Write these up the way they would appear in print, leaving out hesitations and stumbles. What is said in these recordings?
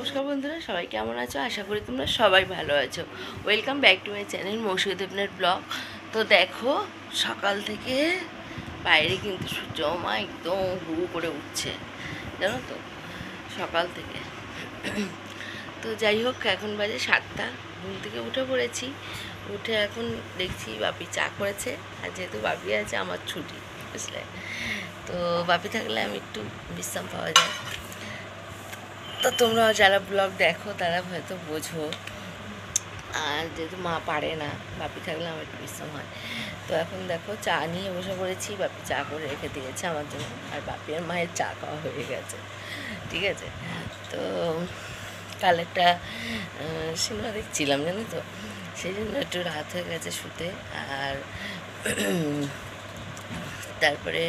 নমস্কার বন্ধুরা, সবাই কেমন আছো? আশা করি তোমরা সবাই ভালো আছো। Welcome back to my channel Mousumi Debnath blog. তো দেখো, সকাল থেকে বাইরে কিন্তু সূর্য একদম হু করে উঠছে, জানো তো, সকাল থেকে। তো যাই হোক, এখন বাজে 7টা, ঘুম থেকে উঠে পড়েছি। উঠে এখন দেখছি বাপি চা করেছে, আর যেহেতু বাপি আছে আমার ছুটি, বুঝলে। তো বাপি থাকলে আমি একটু বিশ্রাম পাওয়া যায়। তো তোমরা যারা ব্লগ দেখো তারা হয়তো বোঝো। আর যেহেতু মা পারে না, বাপি থাকলে আমার একটু বিশ্রাম হয়। তো এখন দেখো চা নিয়ে বসে পড়েছি, বাপি চা করে রেখে দিয়েছে আমার জন্য, আর বাপি আর মায়ের চা খাওয়া হয়ে গেছে, ঠিক আছে। তো কাল একটা সিনেমা দেখছিলাম, জানো তো, সেই জন্য একটু রাত হয়ে গেছে শুতে। আর তারপরে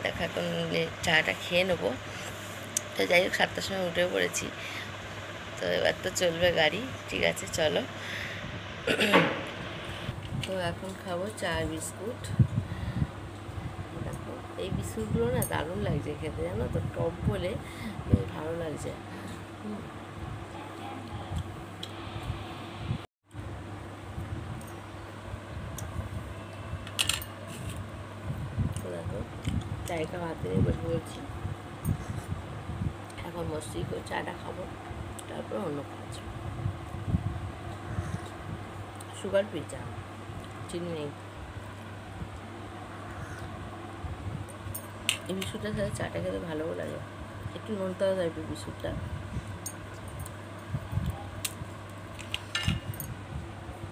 দেখো এখন চাটা খেয়ে নেবো। তো যাই হোক, 7টার সময় উঠে পড়েছি। তো এবার তো চলবে গাড়ি, ঠিক আছে, চলো। তো এখন খাবো চা বিস্কুট। দেখো এই বিস্কুটগুলো না দারুণ লাগছে খেতে, জানো তো, টক বলে বেশ ভালো লাগছে। তো দেখো চায়টা হাতে নিয়ে বসে পড়ছি। এখন মস্তি করে চাটা খাবো, তারপর অন্য কাজ। সুগার ফ্রি চা, চিনি নেই। এই বিস্কুটটার সাথে চাটা খেতে ভালোও লাগে, একটু নোনতাও টাইপের বিস্কুটটা।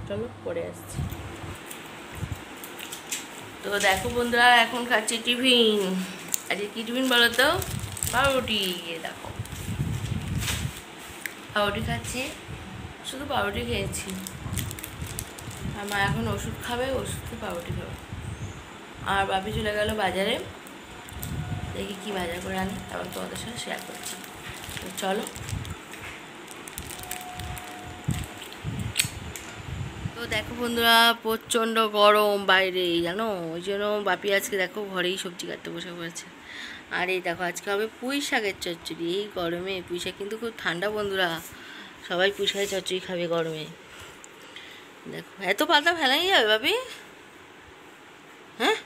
চলো পরে আসছি। তো দেখো বন্ধুরা, এখন খাচ্ছি টিফিন। আজকে কী টিফিন বলো তো? পাউরুটি। দেখো পাউরুটি খাচ্ছি, শুধু পাউরুটি খেয়েছি। আর মা এখন ওষুধ খাবে, ওষুধে পাউরুটি খাবে। আর বাপি চলে গেল বাজারে, দেখি কি বাজার করে আনি, তারপর তোমাদের সাথে শেয়ার করছি। তো চলো। তো দেখো বন্ধুরা, প্রচণ্ড গরম বাইরে, জানো, ওই জন্য বাপি আজকে দেখো ঘরেই সবজি কাটতে বসে পড়েছে। আর এই দেখো আজকে হবে পুঁই শাকের চচ্চড়ি। এই গরমে পুঁই শাক কিন্তু খুব ঠান্ডা বন্ধুরা, সবাই পুঁই শাকের চচ্চড়ি খাবে গরমে। দেখো এত পাতা ফেলাই যাবে বাপি? হ্যাঁ,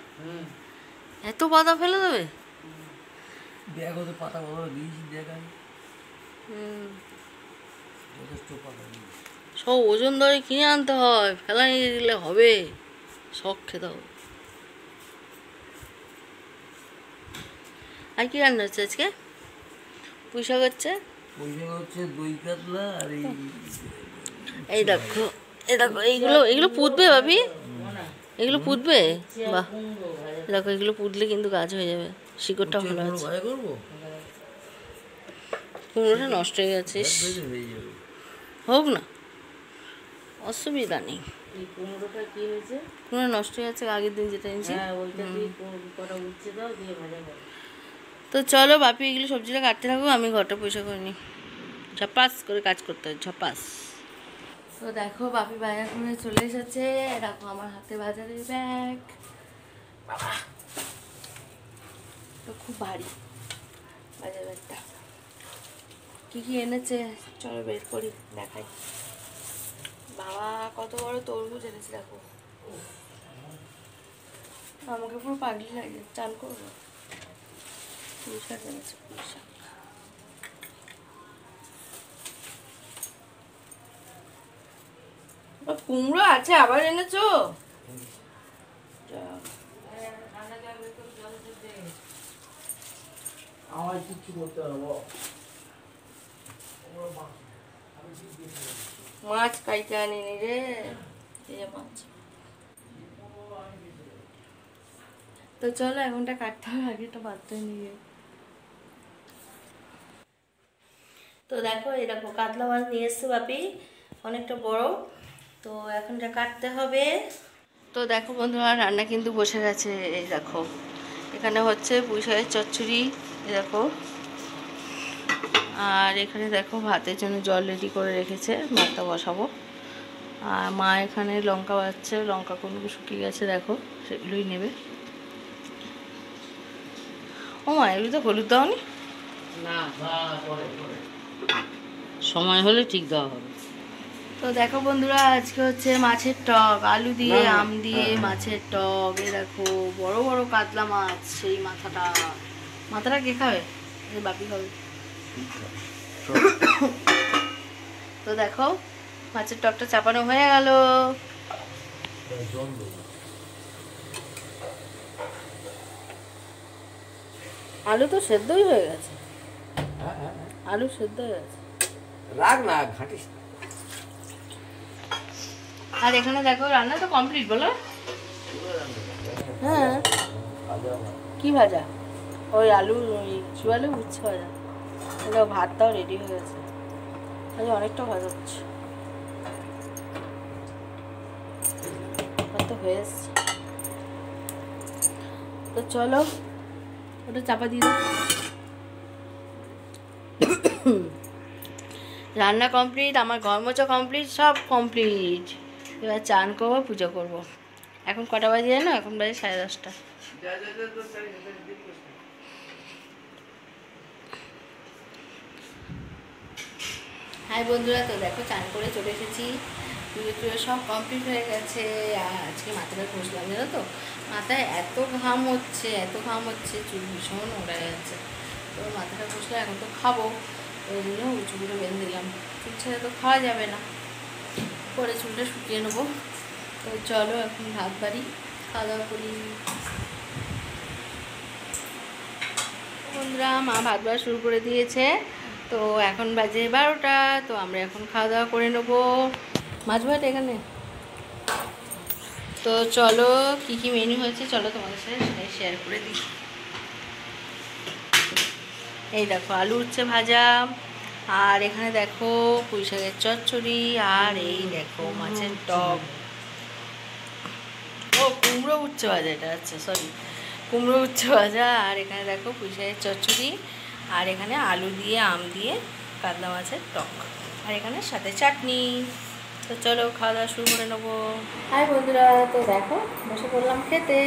এত পাতা ফেলে দেবে? দেখো তো পাতা বড় দিয়েছি, দেখা সব ওজন ধরে কিনে আনতে হয়, ফেলা নিয়ে দিলে হবে? শখ খেতে হবে। আর কি রান্না হচ্ছে আজকে? পুঁই শাক হচ্ছে, দই কাতলা আর এই দেখো, এই দেখো, এইগুলো পুঁতবে ভাবি, এগুলো পুঁতবে। বাহ, দেখো এগুলো পুঁতলে কিন্তু গাছ হয়ে যাবে, শিকড়টা ভালো আছে। কুমড়োটা নষ্ট হয়ে গেছে, হোক না, অসুবিধা নেই। কুমড়োটা কি হয়েছে? কুমড়ো নষ্ট হয়ে গেছে আগের দিন যেটা এনেছি। ওইটা দিয়ে কটা উঠছে দাও, দিয়ে ভাজা করো। তো চলো বাপি এগুলো সবজিটা কাটতে থাকবো, আমি ঘরটা পরিষ্কার করে নিই। ঝপাস করে কাজ করতে হয়, ঝপাস। তো দেখো বাপি বাজার করে চলে এসেছে, দেখো আমার হাতে বাজারের ব্যাগ। বাবা, তো খুব ভারী বাজার ব্যাগটা। কী কী এনেছে চলো বের করি, দেখাই। বাবা কত বড় তরমুজ এনেছে দেখো, আমাকে পুরো পাগলি লাগে, চান করবো। পুঁই শাক এনেছে, পুঁই শাক। কুমড়ো আছে, আবার এনেছো? আমার কিচ্ছু করতে হবে। মাছ কাইতে আনিনি রে, এই যে মাছ। তো চলো এখনটা কাটতে হবে, আগে তো বাদতে নিয়ে। তো দেখো এই দেখো কাতলা মাছ নিয়ে এসছে বাপি, অনেকটা বড়। তো এখনটা কাটতে হবে। তো দেখো বন্ধুরা, রান্না কিন্তু বসে গেছে। এই দেখো এখানে হচ্ছে পুঁই শাকের চচ্চড়ি, এই দেখো। আর এখানে দেখো ভাতের জন্য জল রেডি করে রেখেছে, ভাতটা বসাবো। আর মা এখানে লঙ্কা বাছছে, লঙ্কা কোনগুলো শুকিয়ে গেছে দেখো, সেগুলোই নেবে। ও মা, এগুলো তো হলুদ দাওনি? না, পরে সময় হলে ঠিক দেওয়া হবে। তো দেখো বন্ধুরা, আজকে হচ্ছে মাছের টক, আলু দিয়ে আম দিয়ে মাছের টক। এ দেখো বড় বড় কাতলা মাছ, সেই মাথাটা কে খাবে? বাপি খাবে। তো দেখো মাছের টকটা চাপানো হয়ে গেল। আলু তো সেদ্ধই হয়ে গেছে, আলু সেদ্ধ হয়ে গেছে। রাগ না, ঘাটিস। আর এখানে দেখো রান্না তো কমপ্লিট, বলো। হ্যাঁ, কি ভাজা? ওই আলু, ওই কি বলে, উচ্ছে ভাজা। এটা ভাতটাও রেডি হয়ে গেছে, আজ অনেকটা ভাজা হচ্ছে, ভাত তো হয়ে এসছে। তো চলো ওটা চাপা দিয়ে দাও। রান্না কমপ্লিট, আমার ঘর মোছা কমপ্লিট, সব কমপ্লিট। এবার চান করবো, পুজো করবো। এখন কটা বাজে জানো? এখন বাজে 10:30। হাই বন্ধুরা, তো দেখো চান করে চলে এসেছি, পুজো টুজো সব কমপ্লিট হয়ে গেছে। আর আজকে মাথাটা ঘষলাম, জানো তো, মাথায় এত ঘাম হচ্ছে, এত ঘাম হচ্ছে, চুল ভীষণ ওড়া যাচ্ছে। তো মাথাটা ঘষলাম, এখন তো খাবো, ওই জন্য চুলটা বেঁধে দিলাম। চুল ছেড়ে তো খাওয়া যাবে না, পরে চুলটা শুকিয়ে নেবো। তো চলো এখন ভাত বাড়ি, খাওয়া দাওয়া করি। বন্ধুরা, মা ভাত বাড়া শুরু করে দিয়েছে। তো এখন বাজে 12টা। তো আমরা এখন খাওয়া দাওয়া করে নেবো। মাছ ভাত এখানে। তো চলো কি কি মেনু হয়েছে চলো তোমাদের সাথে সেটাই শেয়ার করে দিই। এই দেখো আলু উচ্ছে ভাজা, আর এখানে দেখো পুঁই শাকের চচ্চড়ি, আর এই দেখো মাছের টক। ও কুমড়ো উচ্ছে ভাজা, এটা আচ্ছা সরি, কুমড়ো উচ্ছে ভাজা। আর এখানে দেখো পুঁই শাকের চচ্চড়ি, আর এখানে আলু দিয়ে আম দিয়ে কাতলা মাছের টক, আর এখানে সাথে চাটনি। তো চলো খাওয়া দাওয়া শুরু করে নেবো। হাই বন্ধুরা, তো দেখো বসে পড়লাম খেতে।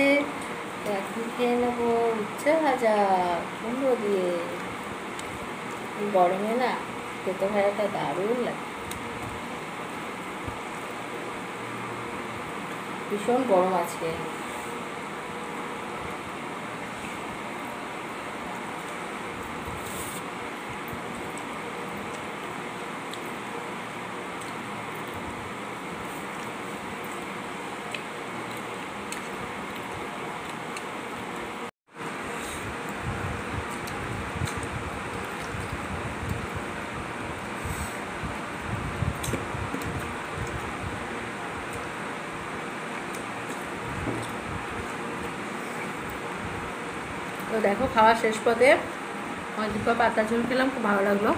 তো এখন খেয়ে নেবো উচ্ছে ভাজা কুমড়ো দিয়ে। গরমে না খেতে ভাজাটা দারুণ লাগে, ভীষণ গরম আজকে। তো দেখো খাওয়া শেষ পথে অনেকদিন পর পাতা ঝোল খেলাম, খুব ভালো লাগলো।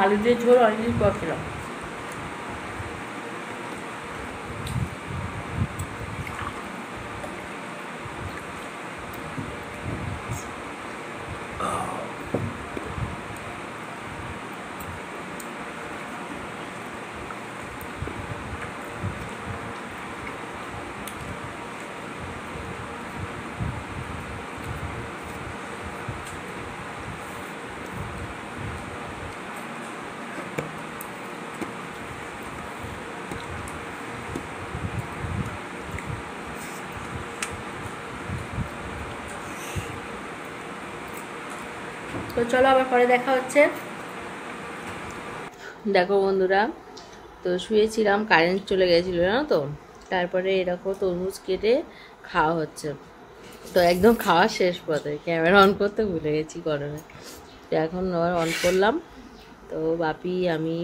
আলু দিয়ে ঝোল অনেকদিন পর খেলাম। তো চলো আবার পরে দেখা হচ্ছে। দেখো বন্ধুরা, তো শুয়েছিলাম, কারেন্ট চলে গেছিলো জানো তো। তারপরে এরকম তরমুজ কেটে খাওয়া হচ্ছে। তো একদম খাওয়া শেষ পথে ক্যামেরা অন করতে ভুলে গেছি গরমে। তো এখন আবার অন করলাম। তো বাপি, আমি,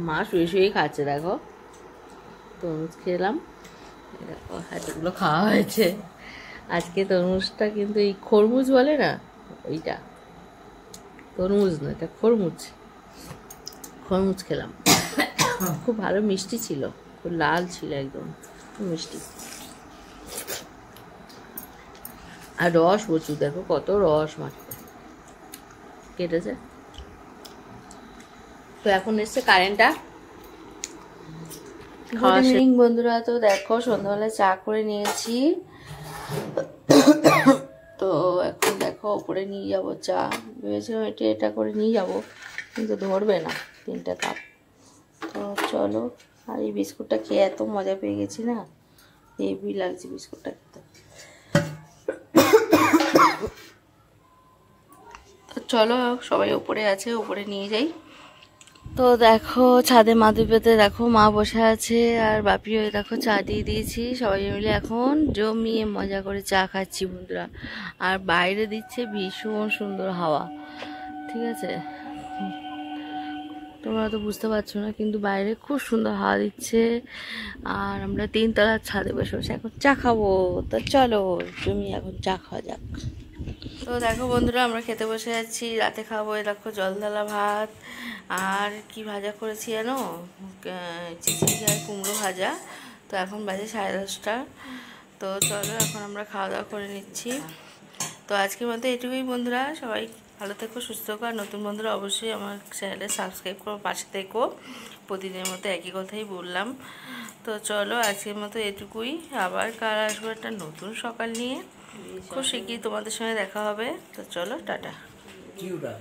মা শুয়ে শুয়েই খাচ্ছে। দেখো তরমুজ খেলাম, দেখো এতগুলো খাওয়া হয়েছে। আজকে তরমুজটা কিন্তু এই খরমুজ বলে না, ওইটা তরমুজ না, এটা খরমুজ। খরমুজ খেলাম, খুব ভালো মিষ্টি ছিল, খুব লাল ছিল একদম, খুব মিষ্টি। আর রস প্রচুর, দেখো কত রস মাঠে কেটেছে। তো এখন এসছে কারেন্টটা। গুড ইভিনিং বন্ধুরা, তো দেখো সন্ধ্যাবেলায় চা করে নিয়েছি। তো এখন দেখো ওপরে নিয়ে যাবো চা, ভেবেছিলাম এটা করে নিয়ে যাবো, কিন্তু ধরবে না 3টে কাপ। তো চলো, আর এই বিস্কুটটা খেয়ে এত মজা পেয়ে গেছি না, হেভি লাগছে বিস্কুটটা খেতে। তো চলো, সবাই ওপরে আছে, ওপরে নিয়ে যাই। তো দেখো ছাদে মাদুর দেখো মা বসে আছে, আর বাপিও দেখো চা দিয়ে দিয়েছি, সবাই মিলে এখন জমিয়ে মজা করে চা খাচ্ছি বন্ধুরা। আর বাইরে দিচ্ছে ভীষণ সুন্দর হাওয়া, ঠিক আছে, তোমরা তো বুঝতে পারছো না, কিন্তু বাইরে খুব সুন্দর হাওয়া দিচ্ছে। আর আমরা 3তলার ছাদে বসে বসে এখন চা খাবো। তো চলো জমিয়ে এখন চা খাওয়া যাক। তো দেখো বন্ধুরা, আমরা খেতে বসে যাচ্ছি, রাতে খাবো। এই দেখো জলদালা ভাত, আর কি ভাজা করেছি জানো, চিচিঙ্গা আর কুমড়ো ভাজা। তো এখন বাজে 10:30। তো চলো এখন আমরা খাওয়া দাওয়া করে নিচ্ছি। তো আজকের মতো এটুকুই বন্ধুরা, সবাই ভালো থেকো, সুস্থ থেকো। আর নতুন বন্ধুরা অবশ্যই আমার চ্যানেলে সাবস্ক্রাইব করো, পাশে থেকো। প্রতিদিনের মতো একই কথাই বললাম। তো চলো আজকের মতো এটুকুই, আবার কাল আসবো একটা নতুন সকাল নিয়ে, খুব শিগগিরই তোমাদের সঙ্গে দেখা হবে। তো চলো টাটা। কি ওটা?